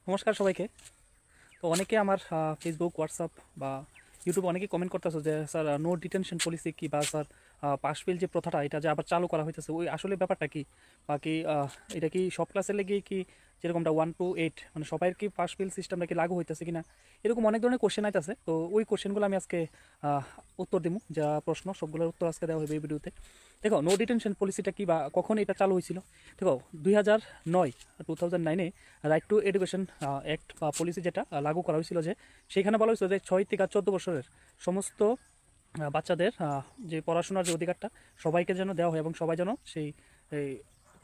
নমস্কার সবাইকে। তো অনেকে আমার ফেসবুক, হোয়াটসঅ্যাপ বা ইউটিউবে অনেকেই কমেন্ট করতেছে যে স্যার নো ডিটেনশন পলিসি কি, বা স্যার পাস ফেল যে প্রথাটা এটা যে আবার চালু করা হইতেছে ওই আসলে ব্যাপারটা কি, বা কি এটা কি সব ক্লাসের লেগে কি, যেরকমটা 1 to 8 মানে সবাই কি পাস ফেল সিস্টেমটা কি লাগু হইতেছে কিনা, এরকম অনেক ধরনের কোশ্চেন আইতেছে। তো ওই কোশ্চেনগুলো আমি আজকে উত্তর দিব, যা প্রশ্ন সবগুলোর উত্তর আজকে দেওয়া হবে এই ভিডিওতে। দেখো, নো ডিটেনশন পলিসিটা কি বা কখন এটা চালু হয়েছিল। দেখো, 2009 রাইট টু এডুকেশন অ্যাক্ট বা পলিসি যেটা লাগু করা হয়েছিল, যে সেখানে বলা হয়েছিল যে 6 থেকে 14 বছরের সমস্ত বাচ্চাদের যে পড়াশোনার যে অধিকারটা সবাইকে যেন দেওয়া হয়, এবং সবাই যেন সেই এই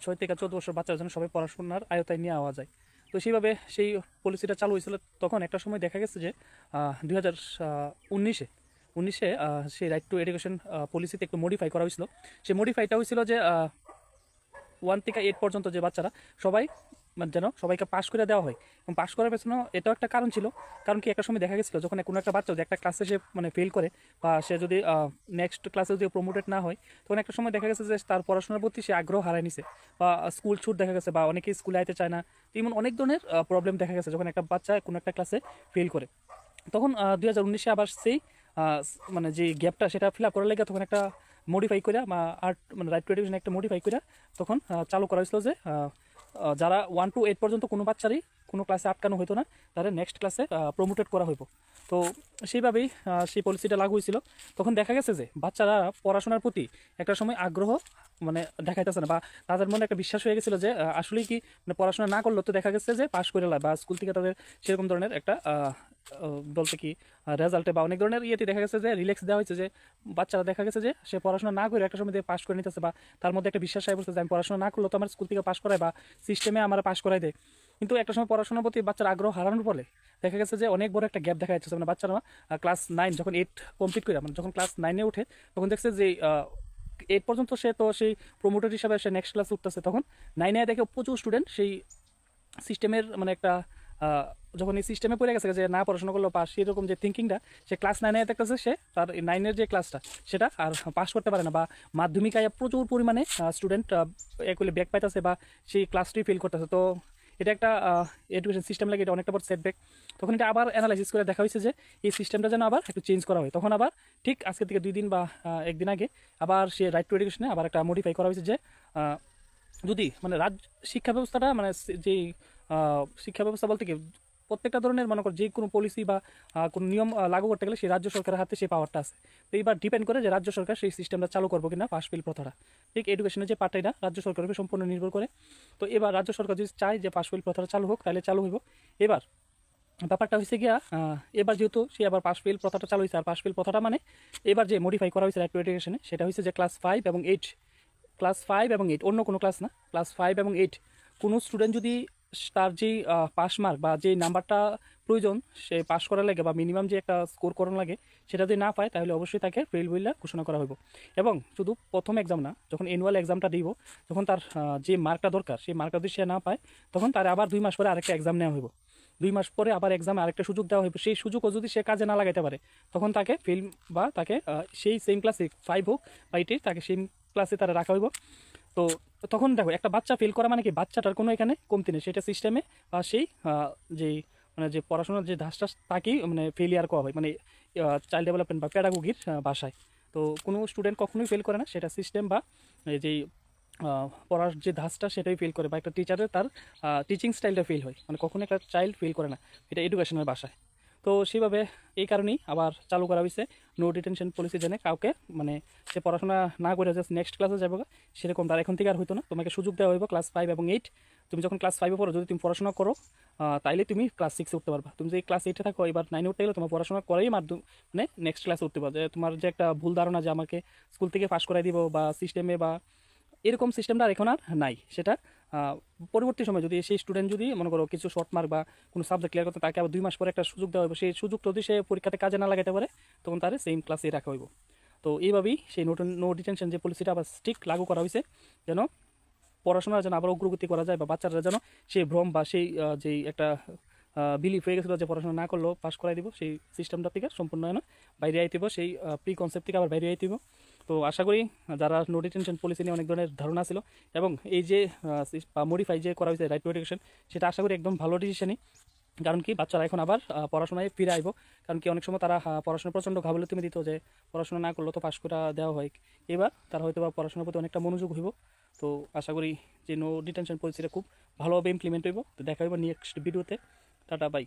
6 থেকে 14 বছর বাচ্চারা যেন সবাই পড়াশোনার আয়তায় নিয়ে আওয়া যায়। তো সেইভাবে সেই পলিসিটা চালু হয়েছিল। তখন একটা সময় দেখা গেছে যে 2019-এ সেই রাইট টু এডুকেশন পলিসিতে একটু মডিফাই করা হয়েছিল। সেই মডিফাইটা হয়েছিল যে 1 থেকে 8 পর্যন্ত যে বাচ্চারা সবাই মানে যেন সবাইকে পাশ করে দেওয়া হয়। এবং পাশ করার পেছনেও এটাও একটা কারণ ছিল। কারণ কি, একটা সময় দেখা গেছিলো যখন কোনো একটা বাচ্চা যদি একটা ক্লাসে সে মানে ফেল করে, বা সে যদি নেক্সট ক্লাসে যদি প্রমোটেড না হয়, তখন একটা সময় দেখা গেছে যে তার পড়াশোনার প্রতি সে আগ্রহ হারায় নিছে, বা স্কুল ছুট দেখা গেছে, বা অনেকেই স্কুলে আইতে চায় না। এমন অনেক ধরনের প্রবলেম দেখা গেছে যখন একটা বাচ্চা কোনো একটা ক্লাসে ফেল করে। তখন 2019-এ আবার সেই মানে যে গ্যাপটা সেটা ফিল আপ করার লেগে তখন একটা মডিফাই করে বা আর্ট মানে রাইট টু এডুকেশন একটা মডিফাই করে তখন চালু করা হয়েছিল যে যারা 1 to 8 পর্যন্ত কোনো বাচ্চারই কোনো ক্লাসে আটকানো হতো না, তারা নেক্সট ক্লাসে প্রমোটেড করা হইব। তো সেইভাবেই সেই পলিসিটা লাগু হয়েছিল। তখন দেখা গেছে যে বাচ্চারা পড়াশোনার প্রতি একটা সময় আগ্রহ মানে দেখাইতেছে না, বা তাদের মনে একটা বিশ্বাস হয়ে গেছিলো যে আসলেই কি মানে পড়াশোনা না করলেও তো দেখা গেছে যে পাশ করে লাভ, বা স্কুল থেকে তাদের সেরকম ধরনের একটা বলতে কি রেজাল্টে বা অনেক ধরনের ইয়েতে দেখা গেছে যে রিল্যাক্স দেওয়া হয়েছে, যে বাচ্চারা দেখা গেছে যে সে পড়াশোনা না করে একটা সময় দিয়ে পাশ করে নিতেছে, বা তার মধ্যে একটা বিশ্বাস হয়ে পড়ছে যে আমি পড়াশোনা না করলেও তো আমার স্কুল থেকে পাশ করায় বা সিস্টেমে আমার পাশ করাই দেয়। কিন্তু একটা সময় পড়াশোনার প্রতি বাচ্চার আগ্রহ হারানোর ফলে দেখা গেছে যে অনেক বড় একটা গ্যাপ দেখা যাচ্ছে। মানে বাচ্চারা ক্লাস 9 যখন 8 কমপ্লিট করে, মানে যখন ক্লাস 9-এ উঠে, তখন দেখছে যে 8 পর্যন্ত সে তো সেই প্রমোটার হিসাবে সে নেক্সট ক্লাস উঠতেছে, তখন 9-এ দেখে প্রচুর স্টুডেন্ট সেই সিস্টেমের মানে একটা যখন এই সিস্টেমে পড়ে গেছে যে না পড়াশোনা করলো পাস, সেরকম যে থিঙ্কিংটা সে ক্লাস 9-এ দেখতেছে, সে তার 9-এর যে ক্লাসটা সেটা আর পাস করতে পারে না, বা মাধ্যমিকায় প্রচুর পরিমাণে স্টুডেন্ট এগুলি ব্যাক পাইতেছে বা সেই ক্লাসটি ফেল করতেছে। তো এটা একটা এডুকেশন সিস্টেম লাগে এটা অনেকটা বড় সেটব্যাক। তখন এটা আবার অ্যানালাইসিস করে দেখা হয়েছে যে এই সিস্টেমটা যেন আবার একটু চেঞ্জ করা হয়। তখন আবার ঠিক আজকে থেকে 2 দিন বা 1 দিন আগে আবার সে রাইট টু এডুকেশনে আবার একটা মডিফাই করা হয়েছে, যে যদি মানে শিক্ষা ব্যবস্থাটা মানে যেই শিক্ষা ব্যবস্থা বলতে কি প্রত্যেকটা ধরনের মনে করো যে কোনো পলিসি বা কোনো নিয়ম লাগু করতে গেলে সেই রাজ্য সরকারের হাতে সেই পাওয়ারটা আছে। তো এইবার ডিপেন্ড করে যে রাজ্য সরকার সেই সিস্টেমটা চালু করবো কিনা পাস ফেল প্রথাটা। ঠিক এডুকেশনের যে পার্টটা এটা রাজ্য সরকারের উপর সম্পূর্ণ নির্ভর করে। তো এবার রাজ্য সরকার যদি চায় যে পাস ফেল প্রথাটা চালু হোক, তাহলে চালু হইব। এবার ব্যাপারটা হয়েছে গিয়া এবার যেহেতু সে আবার পাস ফেল প্রথাটা চালু হয়েছে, আর পাস ফেল প্রথাটা মানে এবার যে মডিফাই করা হয়েছে রাইট টু এডুকেশনে, সেটা হয়েছে যে ক্লাস 5 এবং 8 অন্য কোনো ক্লাস না, ক্লাস 5 এবং 8 কোনো স্টুডেন্ট যদি তার যেই পাস মার্ক বা যেই নাম্বারটা প্রয়োজন সে পাস করার লাগে, বা মিনিমাম যে একটা স্কোর করার লাগে সেটা যদি না পায়, তাহলে অবশ্যই তাকে ফেল বলে ঘোষণা করা হইব। এবং শুধু প্রথম এক্সাম না, যখন অ্যানুয়াল এক্সামটা দিব, যখন তার যে মার্কটা দরকার সেই মার্কটা যদি সে না পায়, তখন তার আবার 2 মাস পরে আরেকটা এক্সাম নেওয়া হইব। 2 মাস পরে আবার এক্সামে আরেকটা সুযোগ দেওয়া হইব। সেই সুযোগও যদি সে কাজে না লাগাইতে পারে, তখন তাকে ফেল বা তাকে সেই সেম ক্লাসে 5 হোক বা 8 তাকে সেম ক্লাসে তারা রাখা হইব। তো তখন দেখো, একটা বাচ্চা ফেল করা মানে কি বাচ্চাটার কোনো এখানে কমতি নেই, সেটা সিস্টেমে বা সেই যেই মানে যে পড়াশোনার যে ধাঁচটা তাকেই মানে ফেলিয়ার করা হয়, মানে চাইল্ড ডেভেলপমেন্ট বা প্যাডাগোগির ভাষায়। তো কোনো স্টুডেন্ট কখনোই ফেল করে না, সেটা সিস্টেম বা এই যেই পড়ার যে ধাঁচটা সেটাই ফেল করে, বা একটা টিচারের তার টিচিং স্টাইলটা ফেল হয়, মানে কখনো একটা চাইল্ড ফেল করে না, এটা এডুকেশনের ভাষায়। তো সেইভাবে এই কারণেই আবার চালু করা হয়েছে নো ডিটেনশন পলিসি, জেনে কাউকে মানে সে পড়াশোনা না করে জাস্ট নেক্সট ক্লাসে যাবো সেরকম তার এখন থেকে আর হইতো না। তোমাকে সুযোগ দেওয়া হইব ক্লাস 5 এবং 8। তুমি যখন ক্লাস 5-এ পড়ো, যদি তুমি পড়াশোনা করো তাইলে তুমি ক্লাস 6-এ উঠতে পারবা। তুমি যদি ক্লাস 8-এ থাকো, এবার 9-এ উঠতে গেলে তোমার পড়াশোনা করাই মানে নেক্সট ক্লাসে উঠতে পারবে। তোমার যে একটা ভুল ধারণা যে আমাকে স্কুল থেকে পাস করাই দিব বা সিস্টেমে বা এরকম সিস্টেমটা আর এখন আর নাই। সেটা পরবর্তী সময় যদি সেই স্টুডেন্ট যদি মনে করো কিছু শর্ট মার্ক বা কোনো সাবজেক্ট ক্লিয়ার করতে, তাকে আবার 2 মাস পরে একটা সুযোগ দেওয়া হবে। সেই সুযোগ যদি সে পরীক্ষাতে কাজে না লাগাতে পারে, তখন তার সেম ক্লাসে রাখা হইব। তো এইভাবেই সেই নো ডিটেনশন যে পলিসিটা আবার স্ট্রিক্ট লাগু করা হয়েছে, যেন পড়াশোনা যেন আবার অগ্রগতি করা যায়, বা বাচ্চারা যেন সেই ভ্রম বা সেই যেই একটা বিলিফ হয়ে গেছিলো যে পড়াশোনা না করলেও পাস করাই দিব, সেই সিস্টেমটা থেকে সম্পূর্ণ বাইরে আইতেব, সেই প্রি কনসেপ্ট থেকে আবার বাইরে আইতেব। তো আশা করি যারা নো ডিটেনশন পলিসি নিয়ে অনেক ধরনের ধারণা ছিল এবং এই যে মডিফাই যে করা হয়েছে রাইট টু এডুকেশন, সেটা আশা করি একদম ভালো ডিসিশনই। কারণ কি বাচ্চারা এখন আবার পড়াশোনায় ফিরে আইব। কারণ কি অনেক সময় তারা পড়াশোনা প্রচণ্ড গাফিলতি দিত যে পড়াশোনা না করলে তো পাশ করে দেওয়া হয়। এবার তারা হয়তো বা পড়াশোনার প্রতি অনেকটা মনোযোগ হইব। তো আশা করি যে নো ডিটেনশন পলিসিটা খুব ভালোভাবে ইমপ্লিমেন্ট হইব। তো দেখা হইব নেক্সট ভিডিওতে। Tata bye.